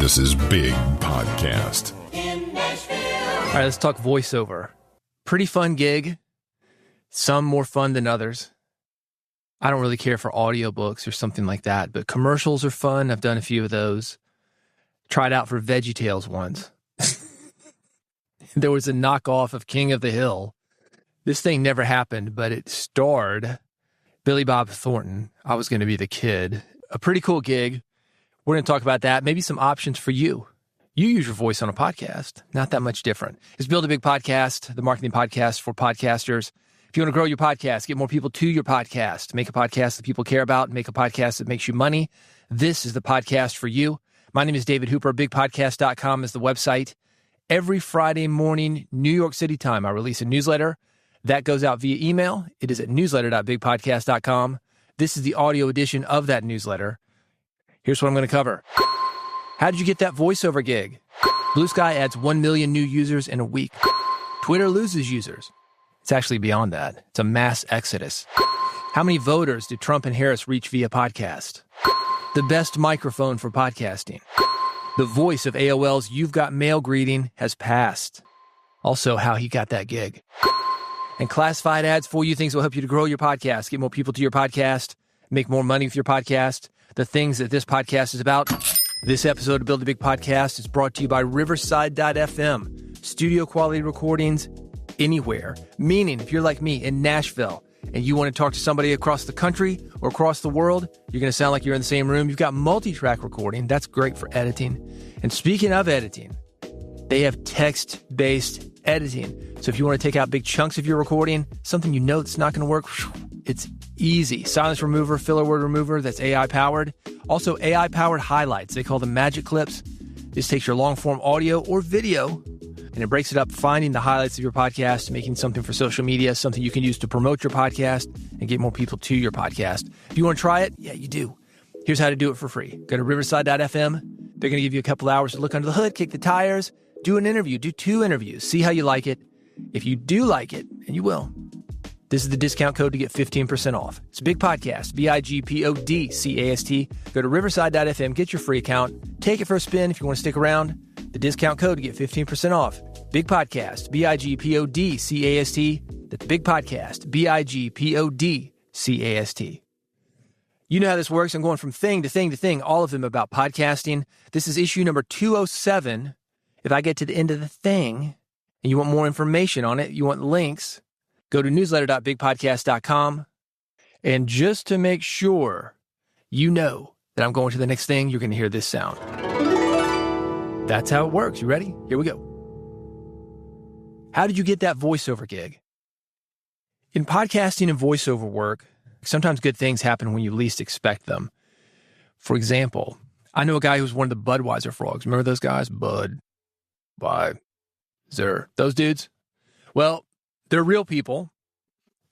This is Big Podcast. All right, let's talk voiceover. Pretty fun gig. Some more fun than others. I don't really care for audiobooks or something like that, but commercials are fun. I've done a few of those. Tried out for VeggieTales once. There was a knockoff of King of the Hill. This thing never happened, but it starred Billy Bob Thornton. I was going to be the kid. A pretty cool gig. We're going to talk about that. Maybe some options for you. You use your voice on a podcast. Not that much different. It's Build a Big Podcast, the marketing podcast for podcasters. If you want to grow your podcast, get more people to your podcast, make a podcast that people care about, make a podcast that makes you money, this is the podcast for you. My name is David Hooper. BigPodcast.com is the website. Every Friday morning, New York City time, I release a newsletter. That goes out via email. It is at newsletter.bigpodcast.com. This is the audio edition of that newsletter. Here's what I'm going to cover. How did you get that voiceover gig? Blue Sky adds 1 million new users in a week. Twitter loses users. It's actually beyond that. It's a mass exodus. How many voters did Trump and Harris reach via podcast? The best microphone for podcasting. The voice of AOL's You've Got Mail greeting has passed. Also, how he got that gig. And classified ads for you, things that will help you to grow your podcast, get more people to your podcast, make more money with your podcast, the things that this podcast is about. This episode of Build a Big Podcast is brought to you by Riverside.fm. Studio quality recordings anywhere. Meaning, if you're like me in Nashville and you want to talk to somebody across the country or across the world, you're going to sound like you're in the same room. You've got multitrack recording. That's great for editing. And speaking of editing, they have text-based editing. So if you want to take out big chunks of your recording, something you know that's not going to work, it's easy. Silence remover, filler word remover, that's AI-powered. Also, AI-powered highlights. They call them magic clips. This takes your long-form audio or video, and it breaks it up, finding the highlights of your podcast, making something for social media, something you can use to promote your podcast and get more people to your podcast. If you want to try it, yeah, you do. Here's how to do it for free. Go to Riverside.fm. They're going to give you a couple hours to look under the hood, kick the tires, do an interview, do 2 interviews, see how you like it. If you do like it, and you will, this is the discount code to get 15% off. It's a Big Podcast, BIGPODCAST. Go to Riverside.fm, get your free account, take it for a spin if you want to stick around. The discount code to get 15% off. Big Podcast, BIGPODCAST. That's Big Podcast, BIGPODCAST. You know how this works. I'm going from thing to thing to thing, all of them about podcasting. This is issue number 207. If I get to the end of the thing and you want more information on it, you want links, go to newsletter.bigpodcast.com. And just to make sure you know that I'm going to the next thing, you're going to hear this sound. That's how it works. You ready? Here we go. How did you get that voiceover gig? In podcasting and voiceover work, sometimes good things happen when you least expect them. For example, I know a guy who's one of the Budweiser frogs. Remember those guys? Budweiser. Those dudes? Well, they're real people.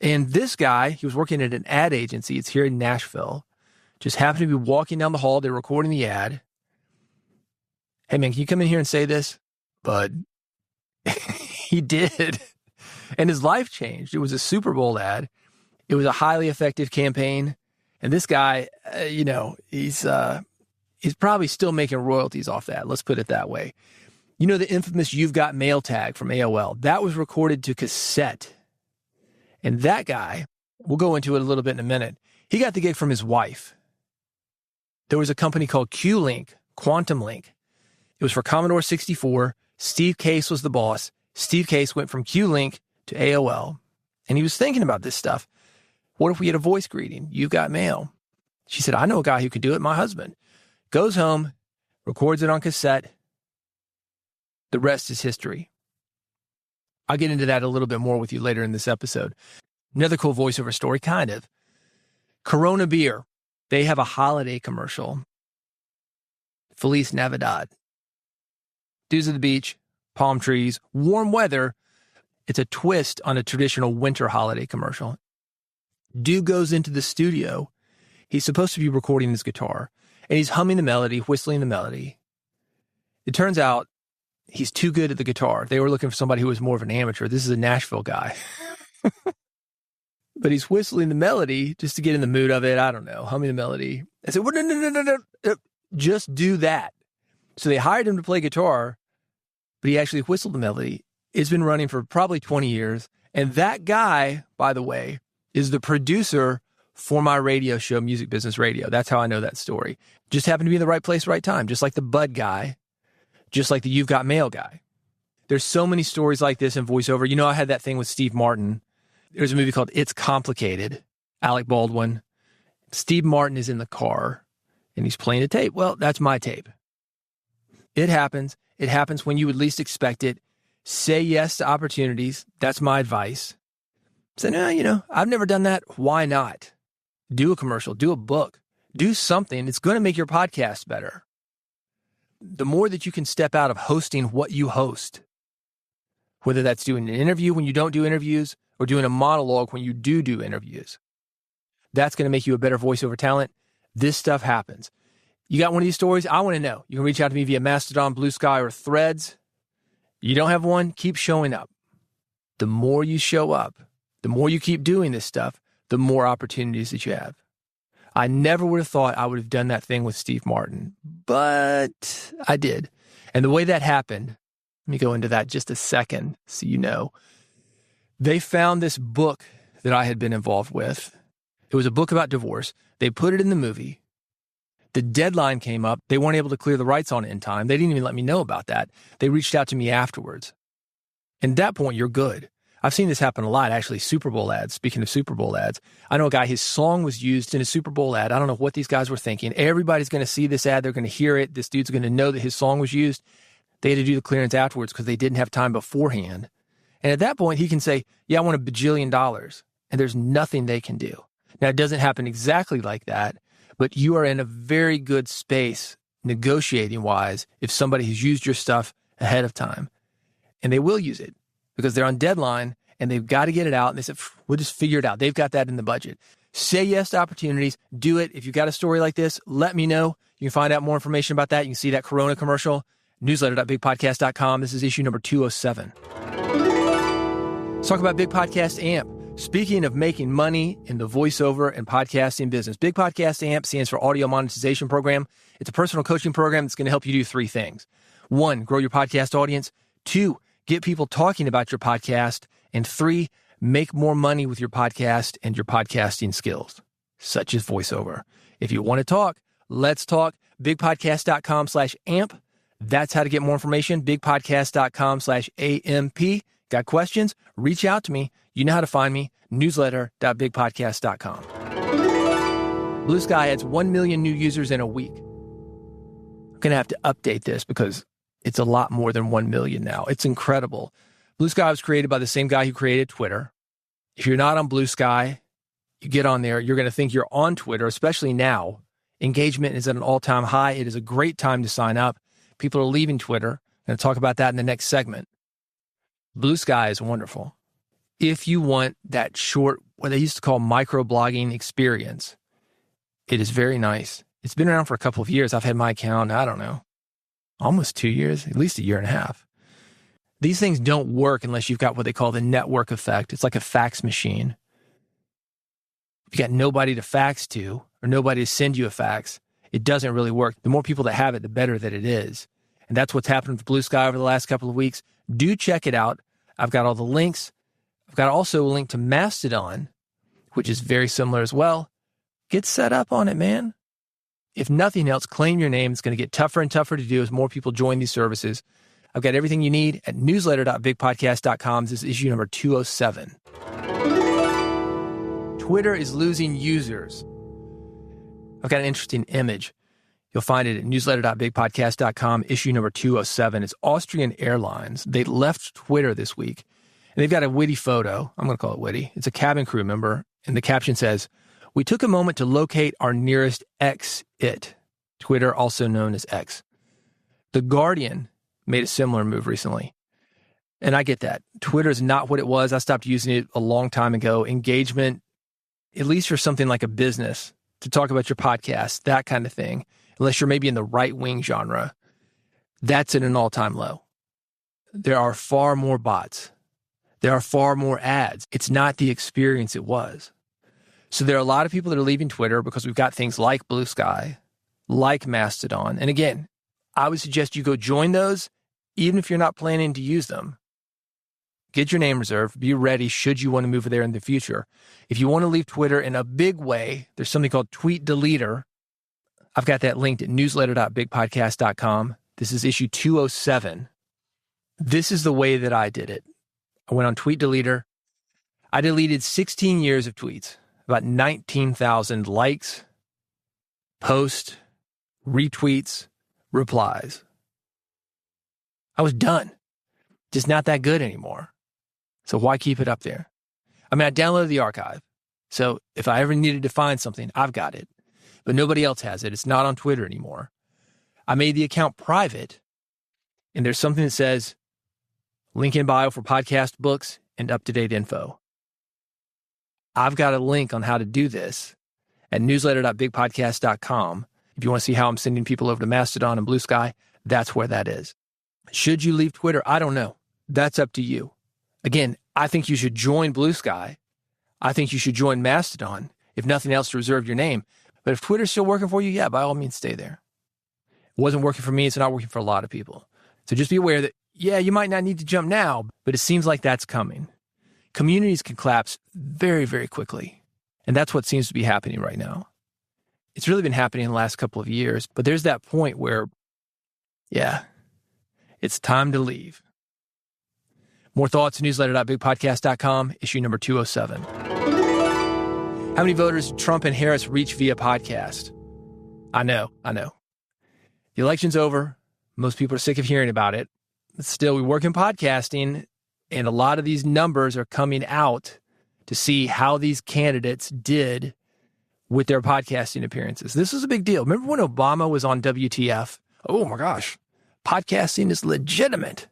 And this guy, he was working at an ad agency. It's here in Nashville. Just happened to be walking down the hall. They're recording the ad. Hey, man, can you come in here and say this? Bud. He did. And his life changed. It was a Super Bowl ad. It was a highly effective campaign. And this guy, he's probably still making royalties off that. Let's put it that way. You know the infamous You've Got Mail tag from AOL? That was recorded to cassette. And that guy, we'll go into it a little bit in a minute, he got the gig from his wife. There was a company called Q-Link, Quantum Link. It was for Commodore 64. Steve Case was the boss. Steve Case went from Q-Link to AOL. And he was thinking about this stuff. What if we had a voice greeting? You've got mail. She said, I know a guy who could do it, my husband. Goes home, records it on cassette. The rest is history. I'll get into that a little bit more with you later in this episode. Another cool voiceover story, kind of. Corona Beer. They have a holiday commercial. Feliz Navidad. Dudes at the beach, palm trees, warm weather. It's a twist on a traditional winter holiday commercial. Dude goes into the studio. He's supposed to be recording his guitar, and he's humming the melody, whistling the melody. It turns out he's too good at the guitar. They were looking for somebody who was more of an amateur. This is a Nashville guy. But he's whistling the melody just to get in the mood of it. I don't know, humming the melody. I said, well, no. Just do that. So they hired him to play guitar, but he actually whistled the melody. It's been running for probably 20 years. And that guy, by the way, is the producer for my radio show, Music Business Radio. That's how I know that story. Just happened to be in the right place, right time, just like the Bud guy, just like the You've Got Mail guy. There's so many stories like this in voiceover. You know, I had that thing with Steve Martin. There's a movie called It's Complicated, Alec Baldwin. Steve Martin is in the car, and he's playing a tape. Well, that's my tape. It happens. It happens when you would least expect it. Say yes to opportunities. That's my advice. Say, no, I've never done that. Why not? Do a commercial. Do a book. Do something. It's going to make your podcast better. The more that you can step out of hosting what you host, whether that's doing an interview when you don't do interviews or doing a monologue when you do interviews, that's going to make you a better voiceover talent. This stuff happens. You got one of these stories? I want to know. You can reach out to me via Mastodon, Blue Sky, or Threads. You don't have one? Keep showing up. The more you show up, the more you keep doing this stuff, the more opportunities that you have. I never would have thought I would have done that thing with Steve Martin, but I did. And the way that happened, let me go into that just a second so you know. They found this book that I had been involved with. It was a book about divorce. They put it in the movie. The deadline came up. They weren't able to clear the rights on it in time. They didn't even let me know about that. They reached out to me afterwards. And at that point, you're good. I've seen this happen a lot, actually, Super Bowl ads. Speaking of Super Bowl ads, I know a guy, his song was used in a Super Bowl ad. I don't know what these guys were thinking. Everybody's going to see this ad. They're going to hear it. This dude's going to know that his song was used. They had to do the clearance afterwards because they didn't have time beforehand. And at that point, he can say, yeah, I want $1 bajillion. And there's nothing they can do. Now, it doesn't happen exactly like that, but you are in a very good space negotiating-wise if somebody has used your stuff ahead of time. And they will use it because they're on deadline and they've got to get it out. And they said, we'll just figure it out. They've got that in the budget. Say yes to opportunities. Do it. If you've got a story like this, let me know. You can find out more information about that. You can see that Corona commercial, newsletter.bigpodcast.com. This is issue number 207. Let's talk about Big Podcast AMP. Speaking of making money in the voiceover and podcasting business, Big Podcast AMP stands for Audio Monetization Program. It's a personal coaching program that's going to help you do 3 things. 1, grow your podcast audience. 2, get people talking about your podcast. And 3, make more money with your podcast and your podcasting skills, such as voiceover. If you want to talk, let's talk. Bigpodcast.com/AMP. That's how to get more information. Bigpodcast.com/AMP. Got questions? Reach out to me. You know how to find me. Newsletter.bigpodcast.com. Blue Sky adds 1 million new users in a week. I'm going to have to update this because it's a lot more than 1 million now. It's incredible. Blue Sky was created by the same guy who created Twitter. If you're not on Blue Sky, you get on there, you're going to think you're on Twitter, especially now. Engagement is at an all-time high. It is a great time to sign up. People are leaving Twitter. I'm going to talk about that in the next segment. Blue Sky is wonderful. If you want that short, what they used to call microblogging experience, it is very nice. It's been around for a couple of years. I've had my account, I don't know, almost 2 years, at least 1.5 years. These things don't work unless you've got what they call the network effect. It's like a fax machine. If you got nobody to fax to or nobody to send you a fax, it doesn't really work. The more people that have it, the better that it is. And that's what's happened with Blue Sky over the last couple of weeks. Do check it out. I've got all the links. I've got also a link to Mastodon, which is very similar as well. Get set up on it, man. If nothing else, claim your name. It's going to get tougher and tougher to do as more people join these services. I've got everything you need at newsletter.bigpodcast.com. This is issue number 207. Twitter is losing users. I've got an interesting image. You'll find it at newsletter.bigpodcast.com, issue number 207. It's Austrian Airlines. They left Twitter this week, and they've got a witty photo. I'm going to call it witty. It's a cabin crew member, and the caption says, "We took a moment to locate our nearest X-it." Twitter, also known as X. The Guardian made a similar move recently. And I get that. Twitter is not what it was. I stopped using it a long time ago. Engagement, at least for something like a business, to talk about your podcast, that kind of thing, unless you're maybe in the right-wing genre, that's at an all-time low. There are far more bots. There are far more ads. It's not the experience it was. So there are a lot of people that are leaving Twitter because we've got things like Blue Sky, like Mastodon. And again, I would suggest you go join those, even if you're not planning to use them. Get your name reserved. Be ready should you want to move there in the future. If you want to leave Twitter in a big way, there's something called Tweet Deleter. I've got that linked at newsletter.bigpodcast.com. This is issue 207. This is the way that I did it. I went on Tweet Deleter. I deleted 16 years of tweets, about 19,000 likes, posts, retweets, replies. I was done. Just not that good anymore. So why keep it up there? I mean, I downloaded the archive. So if I ever needed to find something, I've got it. But nobody else has it. It's not on Twitter anymore. I made the account private. And there's something that says, link in bio for podcast books and up-to-date info. I've got a link on how to do this at newsletter.bigpodcast.com. If you want to see how I'm sending people over to Mastodon and Blue Sky, that's where that is. Should you leave Twitter? I don't know. That's up to you. Again, I think you should join Blue Sky. I think you should join Mastodon, if nothing else, to reserve your name. But if Twitter's still working for you, yeah, by all means, stay there. It wasn't working for me. It's not working for a lot of people. So just be aware that, yeah, you might not need to jump now, but it seems like that's coming. Communities can collapse very, very quickly. And that's what seems to be happening right now. It's really been happening in the last couple of years, but there's that point where, yeah, it's time to leave. More thoughts at newsletter.bigpodcast.com, issue number 207. How many voters did Trump and Harris reach via podcast? I know. The election's over. Most people are sick of hearing about it. But still, we work in podcasting, and a lot of these numbers are coming out to see how these candidates did with their podcasting appearances. This is a big deal. Remember when Obama was on WTF? Oh my gosh, podcasting is legitimate.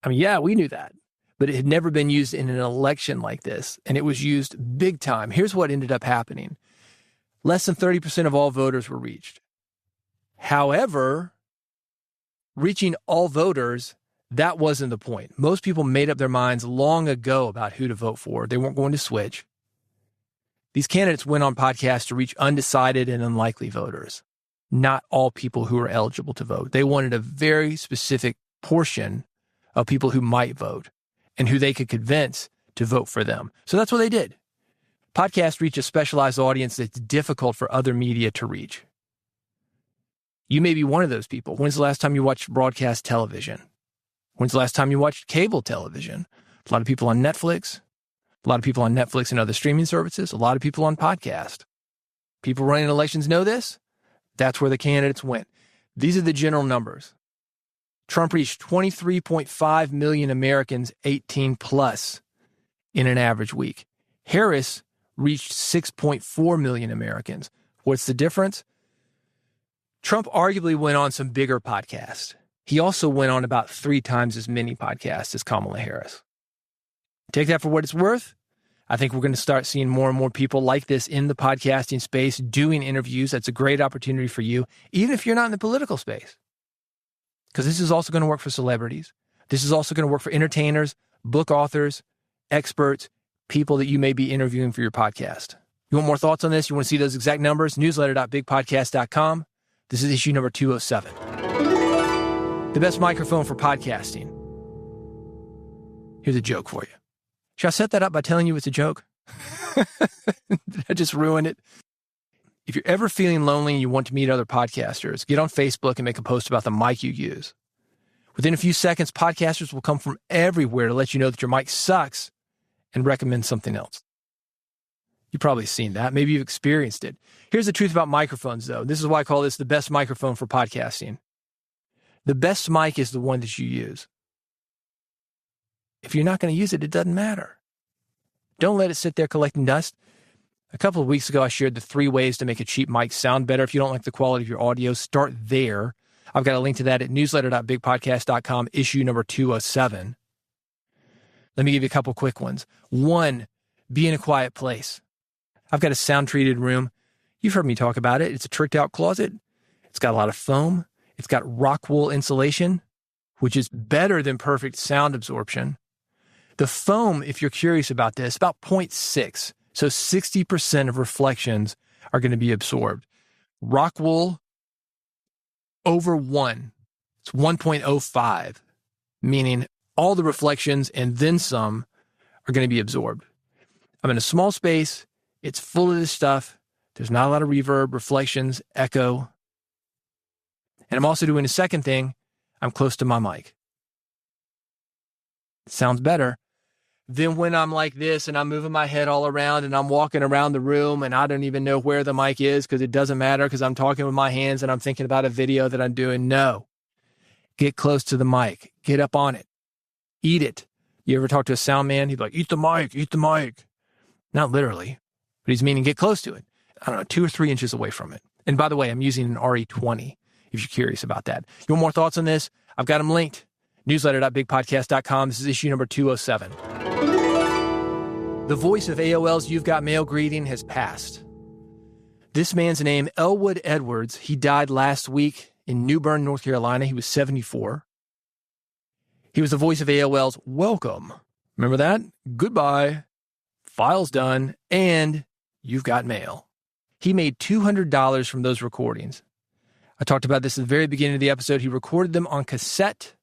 I mean, yeah, we knew that, but it had never been used in an election like this, and it was used big time. Here's what ended up happening. Less than 30% of all voters were reached. However, reaching all voters, that wasn't the point. Most people made up their minds long ago about who to vote for. They weren't going to switch. These candidates went on podcasts to reach undecided and unlikely voters, not all people who are eligible to vote. They wanted a very specific portion of people who might vote and who they could convince to vote for them. So that's what they did. Podcasts reach a specialized audience that's difficult for other media to reach. You may be one of those people. When's the last time you watched broadcast television? When's the last time you watched cable television? A lot of people on Netflix. A lot of people on Netflix and other streaming services. A lot of people on podcast. People running elections know this. That's where the candidates went. These are the general numbers. Trump reached 23.5 million Americans 18 plus in an average week. Harris reached 6.4 million Americans. What's the difference? Trump arguably went on some bigger podcasts. He also went on about 3 times as many podcasts as Kamala Harris. Take that for what it's worth. I think we're going to start seeing more and more people like this in the podcasting space doing interviews. That's a great opportunity for you, even if you're not in the political space. Because this is also going to work for celebrities. This is also going to work for entertainers, book authors, experts, people that you may be interviewing for your podcast. You want more thoughts on this? You want to see those exact numbers? Newsletter.bigpodcast.com. This is issue number 207. The best microphone for podcasting. Here's a joke for you. Should I set that up by telling you it's a joke? Did I just ruin it? If you're ever feeling lonely and you want to meet other podcasters, get on Facebook and make a post about the mic you use. Within a few seconds, podcasters will come from everywhere to let you know that your mic sucks and recommend something else. You've probably seen that. Maybe you've experienced it. Here's the truth about microphones, though. This is why I call this the best microphone for podcasting. The best mic is the one that you use. If you're not going to use it, it doesn't matter. Don't let it sit there collecting dust. A couple of weeks ago, I shared the 3 ways to make a cheap mic sound better. If you don't like the quality of your audio, start there. I've got a link to that at newsletter.bigpodcast.com, issue number 207. Let me give you a couple quick ones. 1, be in a quiet place. I've got a sound-treated room. You've heard me talk about it. It's a tricked-out closet. It's got a lot of foam. It's got rock wool insulation, which is better than perfect sound absorption. The foam, if you're curious about this, about 0.6. So 60% of reflections are going to be absorbed. Rock wool, over 1. It's 1.05, meaning all the reflections and then some are going to be absorbed. I'm in a small space. It's full of this stuff. There's not a lot of reverb, reflections, echo. And I'm also doing a second thing. I'm close to my mic. Sounds better. Then when I'm like this and I'm moving my head all around and I'm walking around the room and I don't even know where the mic is because it doesn't matter because I'm talking with my hands and I'm thinking about a video that I'm doing. No. Get close to the mic. Get up on it. Eat it. You ever talk to a sound man? He'd be like, eat the mic, eat the mic. Not literally, but he's meaning get close to it. I don't know, 2 or 3 inches away from it. And by the way, I'm using an RE20 if you're curious about that. You want more thoughts on this? I've got them linked. Newsletter.bigpodcast.com. This is issue number 207. The voice of AOL's You've Got Mail greeting has passed. This man's name, Elwood Edwards. He died last week in New Bern, North Carolina. He was 74. He was the voice of AOL's Welcome. Remember that? Goodbye. File's done. And You've Got Mail. He made $200 from those recordings. I talked about this at the very beginning of the episode. He recorded them on cassette.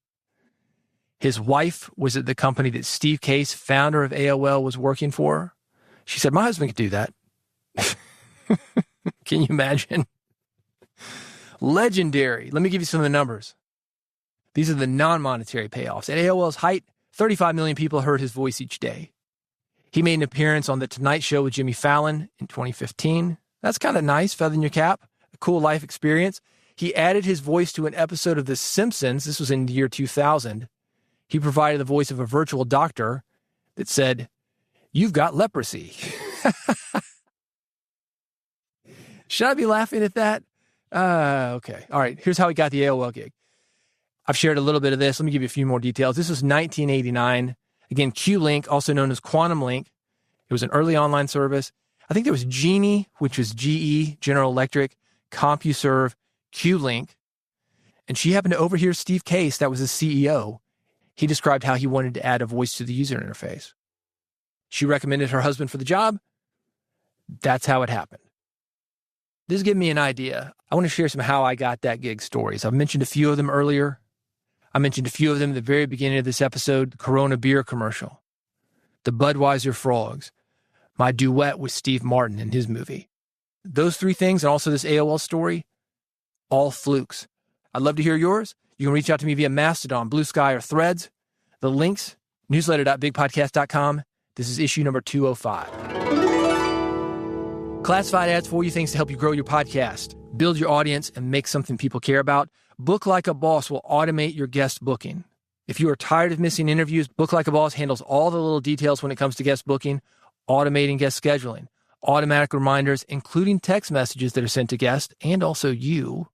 His wife was at the company that Steve Case, founder of AOL, was working for. She said, my husband could do that. Can you imagine? Legendary. Let me give you some of the numbers. These are the non-monetary payoffs. At AOL's height, 35 million people heard his voice each day. He made an appearance on The Tonight Show with Jimmy Fallon in 2015. That's kind of nice, feather in your cap, a cool life experience. He added his voice to an episode of The Simpsons. This was in the year 2000. He provided the voice of a virtual doctor that said, you've got leprosy. Should I be laughing at that? Okay. All right. Here's how he got the AOL gig. I've shared a little bit of this. Let me give you a few more details. This was 1989. Again, Q-Link, also known as Quantum Link. It was an early online service. I think there was Genie, which was GE, General Electric, CompuServe, Q-Link. And she happened to overhear Steve Case, that was the CEO. He described how he wanted to add a voice to the user interface. She recommended her husband for the job. That's how it happened. This is giving me an idea. I want to share some how I got that gig stories. I've mentioned a few of them earlier. I mentioned a few of them at the very beginning of this episode, the Corona beer commercial, the Budweiser frogs, my duet with Steve Martin in his movie. Those 3 things, and also this AOL story, all flukes. I'd love to hear yours. You can reach out to me via Mastodon, Blue Sky, or Threads. The links, newsletter.bigpodcast.com. This is issue number 205. Classified ads for you, things to help you grow your podcast, build your audience, and make something people care about. Book Like a Boss will automate your guest booking. If you are tired of missing interviews, Book Like a Boss handles all the little details when it comes to guest booking, automating guest scheduling, automatic reminders, including text messages that are sent to guests, and also you.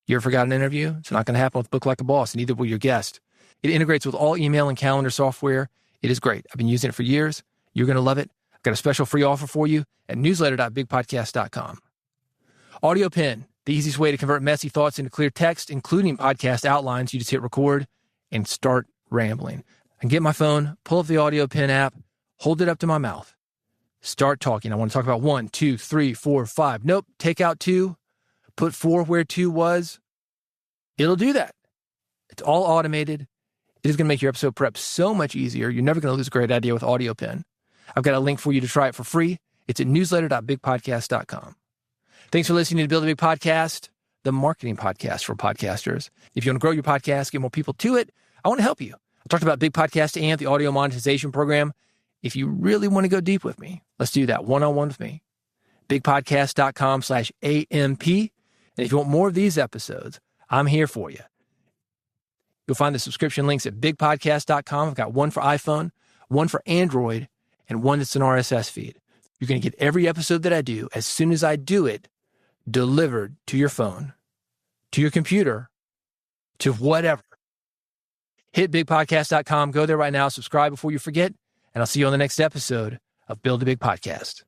You ever forgot an interview? It's not going to happen with Book Like a Boss, and neither will your guest. It integrates with all email and calendar software. It is great. I've been using it for years. You're going to love it. I've got a special free offer for you at newsletter.bigpodcast.com. Audio Pen, the easiest way to convert messy thoughts into clear text, including podcast outlines. You just hit record and start rambling. I can get my phone, pull up the Audio Pen app, hold it up to my mouth, start talking. I want to talk about 1, 2, 3, 4, 5. Nope, take out 2, put 4 where 2 was. It'll do that. It's all automated. It is going to make your episode prep so much easier. You're never going to lose a great idea with Audio Pen. I've got a link for you to try it for free. It's at newsletter.bigpodcast.com. Thanks for listening to the Build a Big Podcast, the marketing podcast for podcasters. If you want to grow your podcast, get more people to it, I want to help you. I talked about Big Podcast Amp, the audio monetization program. If you really want to go deep with me, let's do that one-on-one with me. bigpodcast.com/AMP. And if you want more of these episodes, I'm here for you. You'll find the subscription links at bigpodcast.com. I've got one for iPhone, one for Android, and one that's an RSS feed. You're going to get every episode that I do as soon as I do it delivered to your phone, to your computer, to whatever. Hit bigpodcast.com. Go there right now. Subscribe before you forget. And I'll see you on the next episode of Build a Big Podcast.